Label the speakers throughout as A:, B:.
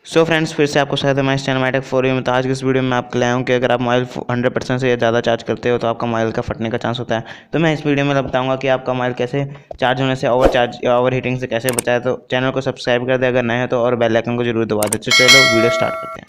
A: So friends, फिर से आपको स्वागत है हमारे channel my tech for you में। तो आज की इस वीडियो में आपको लाया हूँ कि अगर आप मोबाइल 100% से ज़्यादा चार्ज करते हो तो आपका मोबाइल का फटने का चांस होता है। तो मैं इस वीडियो में बताऊंगा कि आपका मोबाइल कैसे चार्ज होने से ओवरचार्ज या ओवर हीटिंग से कैसे बचाए। तो चैनल को सब्सक्राइब कर दे अगर नए हो तो, और बेल आइकन को जरूर दबा दे। तो चलो वीडियो स्टार्ट करते हैं।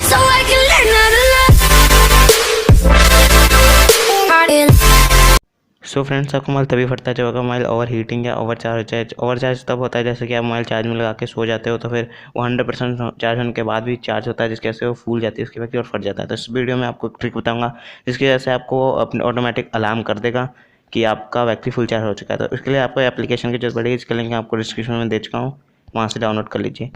A: सो फ्रेंड्स, आपका मोबाइल तभी फटता है जब आपका मोबाइल ओवर हीटिंग या ओवरचार्ज तब होता है जैसे कि आप मोबाइल चार्ज में लगा के सो जाते हो तो फिर वो 100% चार्ज होने के बाद भी चार्ज होता है, जिसकी वजह से वो फूल जाती है उसकी बैटरी और फट जाता है। तो इस वीडियो में आपको ट्रिक बताऊंगा जिसकी वजह से आपको अपने ऑटोमेटिक अलार्म कर देगा कि आपका बैटरी फुल चार्ज हो चुका है। तो इसके लिए आपको एप्लीकेशन की जरूरत पड़ेगी, इसके लिंक आपको डिस्क्रिप्शन में दे चुका हूँ, वहाँ से डाउनलोड कर लीजिए।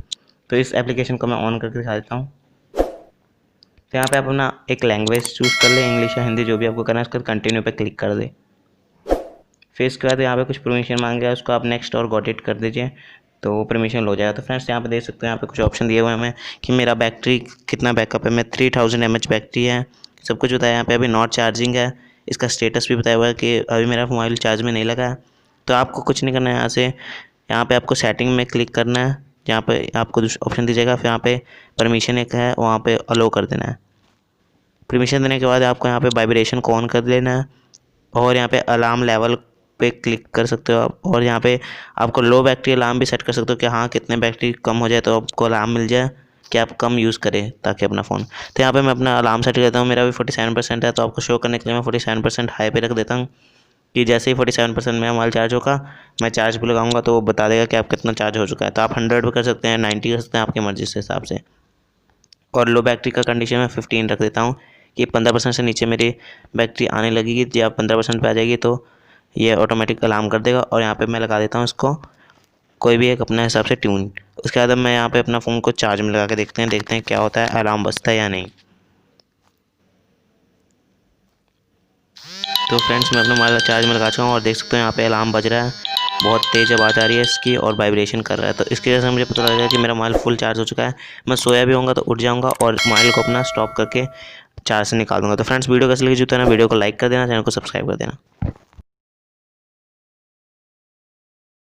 A: तो इस एप्लीकेशन को मैं ऑन करके दिखा देता हूँ। तो यहाँ पे आप अपना एक लैंग्वेज चूज़ कर ले, इंग्लिश या हिंदी जो भी आपको करना है। उसके बाद कंटिन्यू पे क्लिक कर दे। फिर इसके बाद यहाँ पे कुछ परमिशन मांग गया, उसको आप नेक्स्ट और गॉट इट कर दीजिए तो वो परमिशन हो जाएगा। तो फ्रेंड्स, यहाँ पे देख सकते हो, यहाँ पे कुछ ऑप्शन दिए हुए हैं हमें कि मेरा बैटरी कितना बैकअप है। मैं 3000 mAh बैटरी है, सब कुछ बताया। यहाँ पे अभी नॉट चार्जिंग है, इसका स्टेटस भी बताया हुआ है कि अभी मेरा मोबाइल चार्ज में नहीं लगा है। तो आपको कुछ नहीं करना है, यहाँ पे आपको सेटिंग में क्लिक करना है, जहाँ पे आपको ऑप्शन दीजिएगा। फिर यहाँ पे परमिशन एक है, वहाँ पे अलो कर देना है। परमिशन देने के बाद आपको यहाँ पे वाइब्रेशन को ऑन कर लेना है, और यहाँ पे अलार्म लेवल पे क्लिक कर सकते हो आप। और यहाँ पे आपको लो बैटरी अलार्म भी सेट कर सकते हो कि हाँ, कितने बैटरी कम हो जाए तो आपको अलार्म मिल जाए कि आप कम यूज़ करें ताकि अपना फ़ोन। तो यहाँ पे मैं अपना अलार्म सेट करता हूँ, मेरा भी 47% है। तो आपको शो करने के लिए मैं 47% हाई पे रख देता हूँ कि जैसे ही 47% मेरा मोबाइल चार्ज होगा, मैं चार्ज पे लगाऊंगा तो वो बता देगा कि आप कितना चार्ज हो चुका है। तो आप 100 पे कर सकते हैं, 90 कर सकते हैं, आपकी मर्ज़ी से हिसाब से। और लो बैटरी का कंडीशन में 15 रख देता हूँ कि 15% से नीचे मेरी बैटरी आने लगेगी, जब 15% पे आ जाएगी तो ये ऑटोमेटिक अलार्म कर देगा। और यहाँ पे मैं लगा देता हूँ इसको कोई भी एक अपने हिसाब से ट्यून। उसके बाद मैं यहाँ पे अपना फ़ोन को चार्ज में लगा के देखते हैं क्या होता है, अलार्म बजता है या नहीं। तो फ्रेंड्स, मैं अपना मोबाइल चार्ज में लगा चुका हूँ और देख सकते हो यहाँ पे अलार्म बज रहा है, बहुत तेज़ आवाज़ आ रही है इसकी और वाइब्रेशन कर रहा है। तो इसकी वजह से मुझे पता लगा कि मेरा मोबाइल फुल चार्ज हो चुका है। मैं सोया भी होऊंगा तो उठ जाऊँगा और मोबाइल को अपना स्टॉप करके चार्ज से निकाल दूँगा। तो फ्रेंड्स, वीडियो कैसे लगी जो है ना, वीडियो को लाइक कर देना, चैनल को सब्सक्राइब कर देना।